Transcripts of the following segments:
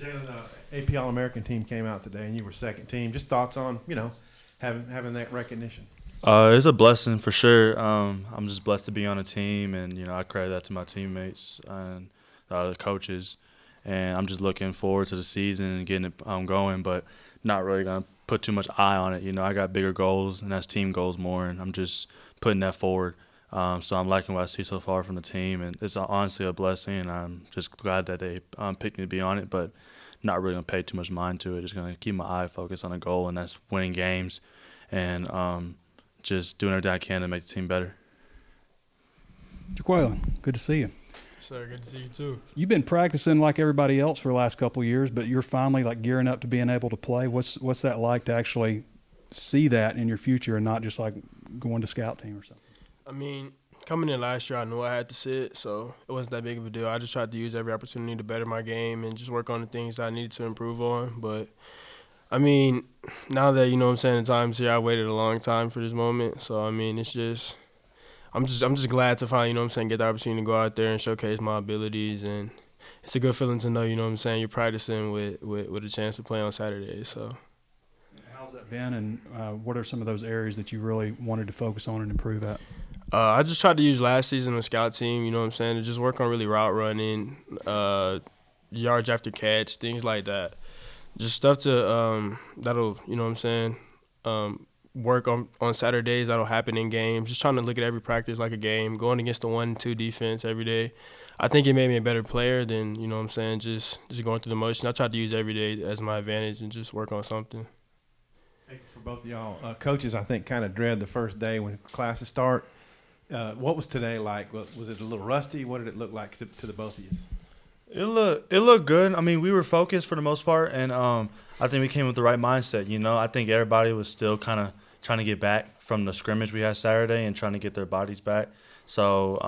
Jalen, AP All-American team came out today, and you were second team. Just thoughts on, having that recognition. It's a blessing for sure. I'm just blessed to be on a team, and I credit that to my teammates and the coaches. And I'm just looking forward to the season and getting it going, but not really gonna put too much eye on it. I got bigger goals, and that's team goals more, and I'm just putting that forward. So I'm liking what I see so far from the team, and it's honestly a blessing. And I'm just glad that they picked me to be on it, but not really gonna pay too much mind to it. Just gonna keep my eye focused on a goal, and that's winning games, and just doing everything I can to make the team better. Jaqualyn, good to see you. Sir, good to see you too. You've been practicing like everybody else for the last couple of years, but you're finally gearing up to being able to play. What's that like to actually see that in your future and not just like going to scout team or something? I mean, coming in last year, I knew I had to sit, so it wasn't that big of a deal. I just tried to use every opportunity to better my game and just work on the things that I needed to improve on. But, I mean, now that, the time's here, I waited a long time for this moment. So, I mean, it's just – I'm just glad to finally, get the opportunity to go out there and showcase my abilities. And it's a good feeling to know, you're practicing with a chance to play on Saturday. So. How's that been, and what are some of those areas that you really wanted to focus on and improve at? I just tried to use last season the scout team, to just work on really route running, yards after catch, things like that. Just stuff to that'll, work on Saturdays, that'll happen in games. Just trying to look at every practice like a game, going against the 1-2 defense every day. I think it made me a better player than, just going through the motion. I tried to use every day as my advantage and just work on something. Hey, for both of y'all, coaches, I think, kind of dread the first day when classes start. What was today like? Was it a little rusty? What did it look like to the both of you? It looked good. I mean, we were focused for the most part, and I think we came with the right mindset. I think everybody was still kind of trying to get back from the scrimmage we had Saturday and trying to get their bodies back. So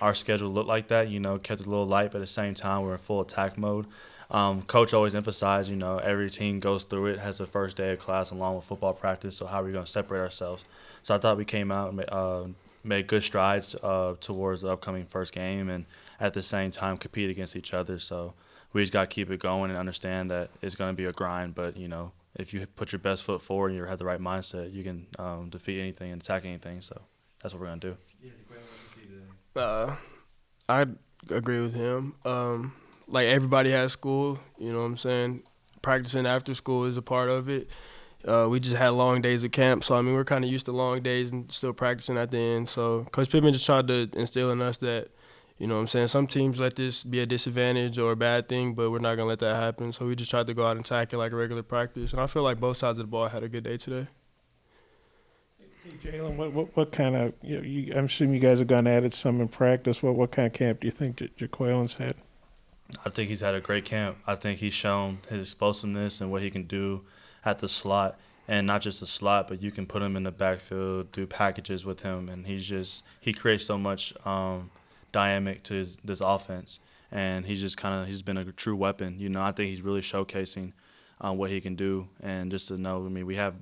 our schedule looked like that. Kept it a little light, but at the same time, we're in full attack mode. Coach always emphasized, every team goes through it, has the first day of class along with football practice. So how are we going to separate ourselves? So I thought we came out and made good strides towards the upcoming first game, and at the same time compete against each other. So we just got to keep it going and understand that it's going to be a grind. But, if you put your best foot forward and you have the right mindset, you can defeat anything and attack anything. So that's what we're going to do. I agree with him. Like everybody has school, Practicing after school is a part of it. We just had long days of camp, so, we're kind of used to long days and still practicing at the end. So Coach Pittman just tried to instill in us that, some teams let this be a disadvantage or a bad thing, but we're not going to let that happen. So we just tried to go out and tackle like a regular practice. And I feel like both sides of the ball had a good day today. Hey, Jalen, what kind of I'm assuming you guys have gone at it some in practice. What kind of camp do you think Jaqualyn's had? I think he's had a great camp. I think he's shown his explosiveness and what he can do at the slot, and not just the slot, but you can put him in the backfield, do packages with him, and he creates so much dynamic to this offense, and he's been a true weapon. I think he's really showcasing what he can do, and just to know, we have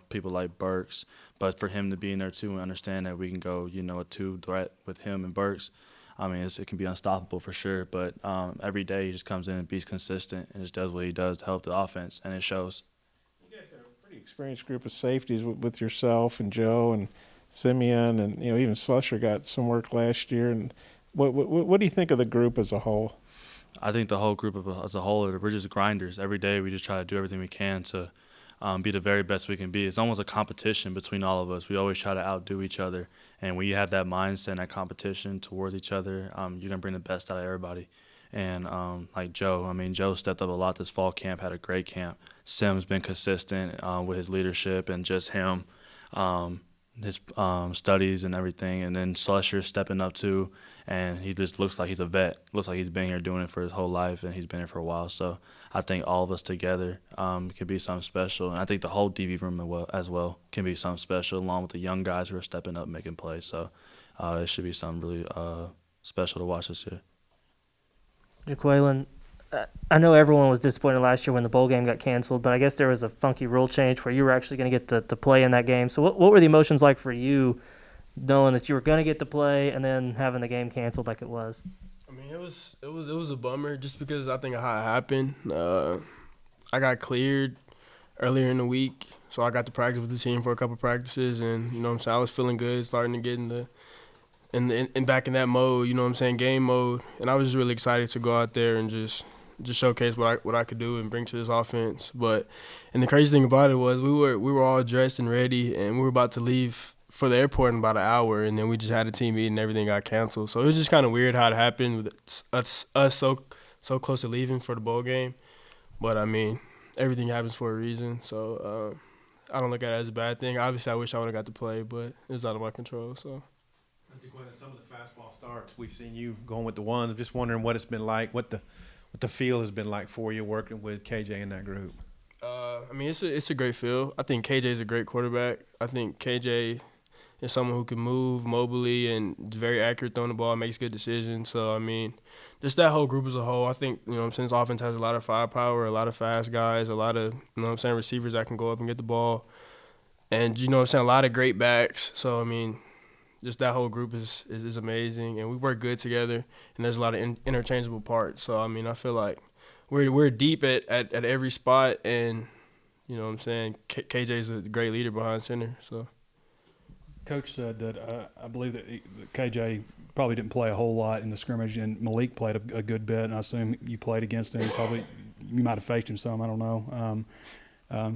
people like Burks, but for him to be in there too and understand that we can go a two threat with him and Burks. It can be unstoppable for sure, but every day he just comes in and be consistent and just does what he does to help the offense, and it shows. You guys are a pretty experienced group of safeties with yourself and Joe and Simeon, and even Slusher got some work last year. And what do you think of the group as a whole? I think the whole group as a whole, we're just grinders. Every day we just try to do everything we can to be the very best we can be. It's almost a competition between all of us. We always try to outdo each other. And when you have that mindset and that competition towards each other, you're going to bring the best out of everybody. And like Joe, Joe stepped up a lot this fall camp, had a great camp. Sim's been consistent with his leadership and just him, his studies and everything. And then Slusher stepping up too, and he just looks like he's a vet. Looks like he's been here doing it for his whole life, and he's been here for a while. So I think all of us together can be something special. And I think the whole DB room as well can be something special, along with the young guys who are stepping up, making plays. So it should be something really special to watch this year. Jaqualyn, I know everyone was disappointed last year when the bowl game got canceled, but I guess there was a funky rule change where you were actually going to get to play in that game. So what were the emotions like for you, knowing that you were going to get to play and then having the game canceled like it was? I mean, it was a bummer just because I think of how it happened. I got cleared earlier in the week, so I got to practice with the team for a couple practices, and you know what I'm saying, I was feeling good, starting to get in back in that mode, you know what I'm saying, game mode, and I was just really excited to go out there and just showcase what I could do and bring to this offense. And the crazy thing about it was we were all dressed and ready, and we were about to leave for the airport in about an hour, and then we just had a team meeting and everything got canceled. So it was just kind of weird how it happened with us so close to leaving for the bowl game. But I mean, everything happens for a reason, so I don't look at it as a bad thing. Obviously, I wish I would have got to play, but it was out of my control. So. Some of the fastball starts, we've seen you going with the ones. I'm just wondering what it's been like, what the feel has been like for you working with KJ in that group. I mean, it's a great feel. I think KJ is a great quarterback. I think KJ is someone who can move mobily and is very accurate throwing the ball, makes good decisions. So, I mean, just that whole group as a whole, I think, you know what I'm saying, this offense has a lot of firepower, a lot of fast guys, a lot of, you know what I'm saying, receivers that can go up and get the ball. And, you know what I'm saying, a lot of great backs. So, I mean, just that whole group is amazing, and we work good together, and there's a lot of interchangeable parts. So, I mean, I feel like we're deep at every spot, and, you know what I'm saying, KJ is a great leader behind center. So, Coach said that I believe that KJ probably didn't play a whole lot in the scrimmage, and Malik played a good bit, and I assume you played against him. You might have faced him some. I don't know.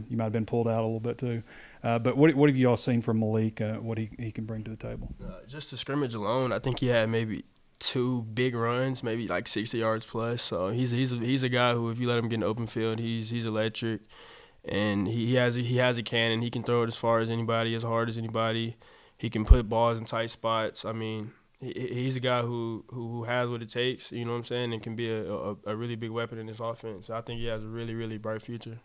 You might have been pulled out a little bit too. But what have you all seen from Malik, what he can bring to the table? Just the scrimmage alone, I think he had maybe 2 big runs, maybe like 60 yards plus. So he's a guy who, if you let him get in the open field, he's electric, and he has a cannon. He can throw it as far as anybody, as hard as anybody. He can put balls in tight spots. I mean, he's a guy who has what it takes, you know what I'm saying, and can be a really big weapon in this offense. I think he has a really, really bright future.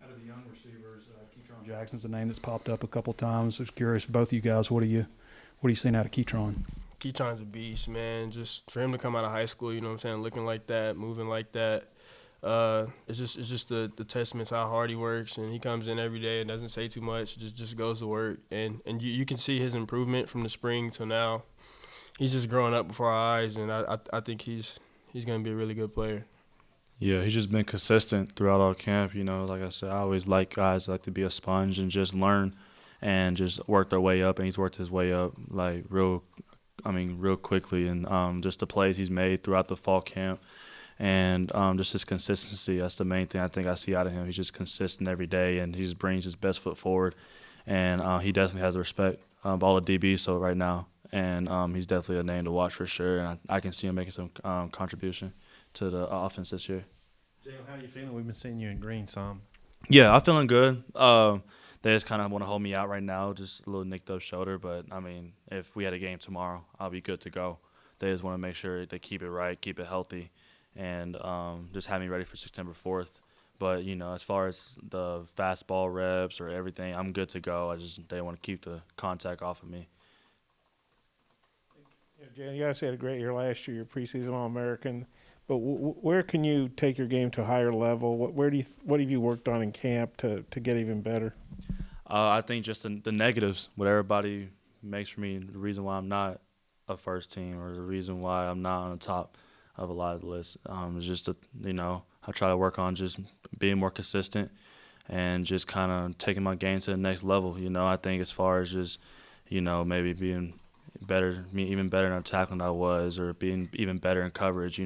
Out of the young receivers, Ketron Jackson's a name that's popped up a couple times. I was curious, both of you guys, what are you seeing out of Ketron? Ketron's a beast, man. Just for him to come out of high school, you know what I'm saying, looking like that, moving like that, it's just the testament to how hard he works, and he comes in every day and doesn't say too much, just goes to work, and you can see his improvement from the spring till now. He's just growing up before our eyes, and I think he's going to be a really good player. Yeah, he's just been consistent throughout all camp. You know, like I said, I always like guys that like to be a sponge and just learn and just work their way up. And he's worked his way up like real quickly. And just the plays he's made throughout the fall camp and just his consistency. That's the main thing I think I see out of him. He's just consistent every day, and he just brings his best foot forward. And he definitely has the respect of all the DBs so right now. And he's definitely a name to watch for sure. And I can see him making some contribution to the offense this year. Jalen, how are you feeling? We've been seeing you in green some. Yeah, I'm feeling good. They just kind of want to hold me out right now, just a little nicked up shoulder. But, I mean, if we had a game tomorrow, I'll be good to go. They just want to make sure they keep it right, keep it healthy, and just have me ready for September 4th. But, you know, as far as the fastball reps or everything, I'm good to go. They want to keep the contact off of me. Jan, you guys had a great year last year. You're preseason All-American. But where can you take your game to a higher level? What have you worked on in camp to get even better? I think just the negatives, what everybody makes for me, the reason why I'm not a first team or the reason why I'm not on the top of a lot of the lists is just I try to work on just being more consistent and just kind of taking my game to the next level. You know, I think as far as just, maybe being better, even better in tackling than I was, or being even better in coverage,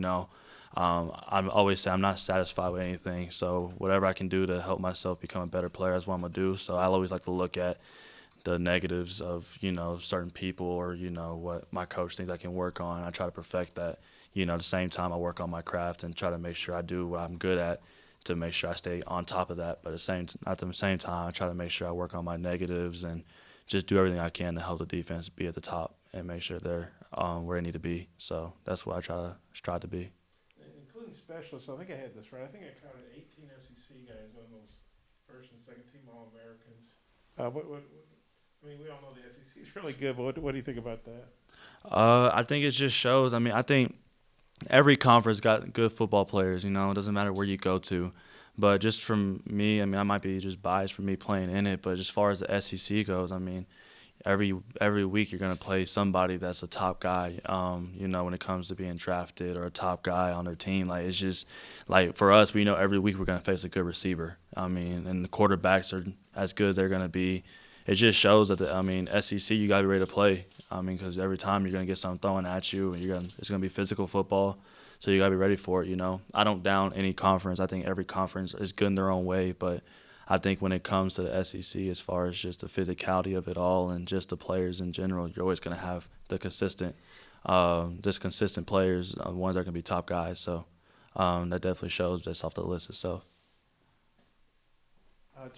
I always say I'm not satisfied with anything. So whatever I can do to help myself become a better player, that's what I'm going to do. So I always like to look at the negatives of, certain people or, what my coach thinks I can work on. I try to perfect that. At the same time, I work on my craft and try to make sure I do what I'm good at to make sure I stay on top of that. But at the same time, I try to make sure I work on my negatives and just do everything I can to help the defense be at the top and make sure they're where they need to be. So that's what I strive to be. Including specialists, I think I had this right. I think I counted 18 SEC guys on those first and second team All-Americans. We all know the SEC is really good, but what do you think about that? I think it just shows. I think every conference got good football players. It doesn't matter where you go to. But just from me, I might be just biased for me playing in it, but as far as the SEC goes, every week you're gonna play somebody that's a top guy. You know, when it comes to being drafted or a top guy on their team, like it's just like for us, we know every week we're gonna face a good receiver. I mean, and the quarterbacks are as good as they're gonna be. It just shows that SEC, you gotta be ready to play. I mean, because every time you're gonna get something thrown at you, and it's gonna be physical football. So you gotta be ready for it. You know, I don't down any conference. I think every conference is good in their own way, but I think when it comes to the SEC, as far as just the physicality of it all and just the players in general, you're always going to have the consistent players, ones that are going to be top guys. So that definitely shows just off the list itself.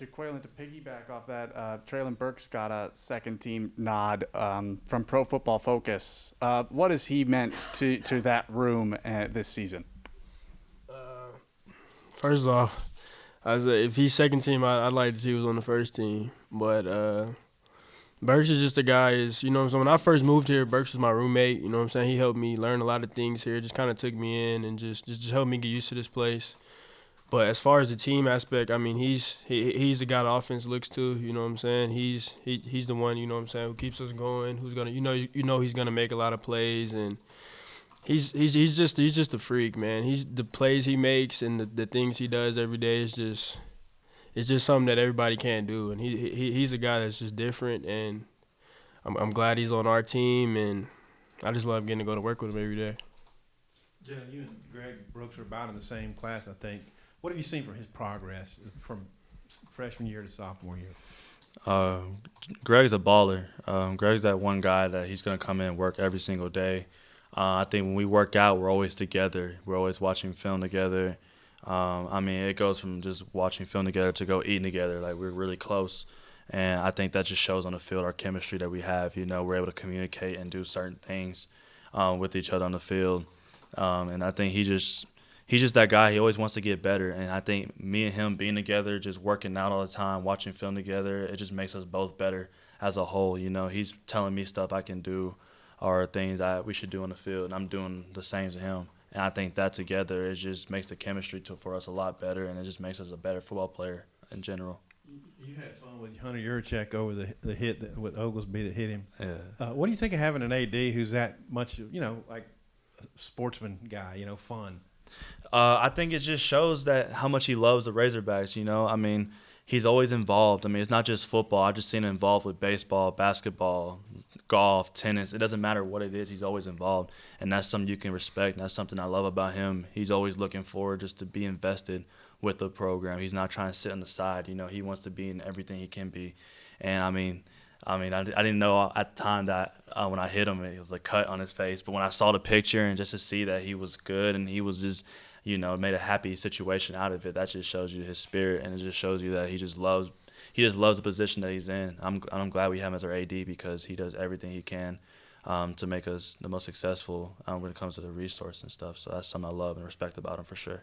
Jaqualyn, to piggyback off that, Traylon Burks got a second-team nod from Pro Football Focus. What has he meant to that room this season? First off, if he's second team, I'd like to see he was on the first team. But Burks is just a guy. You know what I'm saying? When I first moved here, Burks was my roommate. You know what I'm saying? He helped me learn a lot of things here. Just kind of took me in and just helped me get used to this place. But as far as the team aspect, I mean, he's the guy the offense looks to. You know what I'm saying? He's the one. You know what I'm saying? Who keeps us going? Who's gonna he's gonna make a lot of plays and. He's just a freak, man. The plays he makes and the things he does every day is just something that everybody can't do. And he's a guy that's just different. And I'm glad he's on our team. And I just love getting to go to work with him every day. Jalen, you and Greg Brooks are about in the same class, I think. What have you seen from his progress from freshman year to sophomore year? Greg's a baller. Greg's that one guy that he's gonna come in and work every single day. I think when we work out, we're always together. We're always watching film together. I mean, it goes from just watching film together to go eating together. Like, we're really close. And I think that just shows on the field our chemistry that we have. You know, we're able to communicate and do certain things with each other on the field. And I think he's just that guy. He always wants to get better. And I think me and him being together, just working out all the time, watching film together, it just makes us both better as a whole. You know, he's telling me stuff I can do or things that we should do on the field, and I'm doing the same to him. And I think that together, it just makes the chemistry for us a lot better, and it just makes us a better football player in general. You had fun with Hunter Yurchek over the hit with Oglesby that hit him. Yeah. What do you think of having an AD who's that much, like a sportsman guy, fun? I think it just shows that how much he loves the Razorbacks, I mean, he's always involved. I mean, it's not just football. I've just seen him involved with baseball, basketball, golf, tennis. It doesn't matter what it is. He's always involved, and that's something you can respect. And that's something I love about him. He's always looking forward just to be invested with the program. He's not trying to sit on the side. He wants to be in everything he can be. And, I didn't know at the time that when I hit him, it was a cut on his face. But when I saw the picture and just to see that he was good and he was just – made a happy situation out of it. That just shows you his spirit, and it just shows you that he just loves the position that he's in. I'm glad we have him as our AD because he does everything he can to make us the most successful when it comes to the resource and stuff. So that's something I love and respect about him for sure.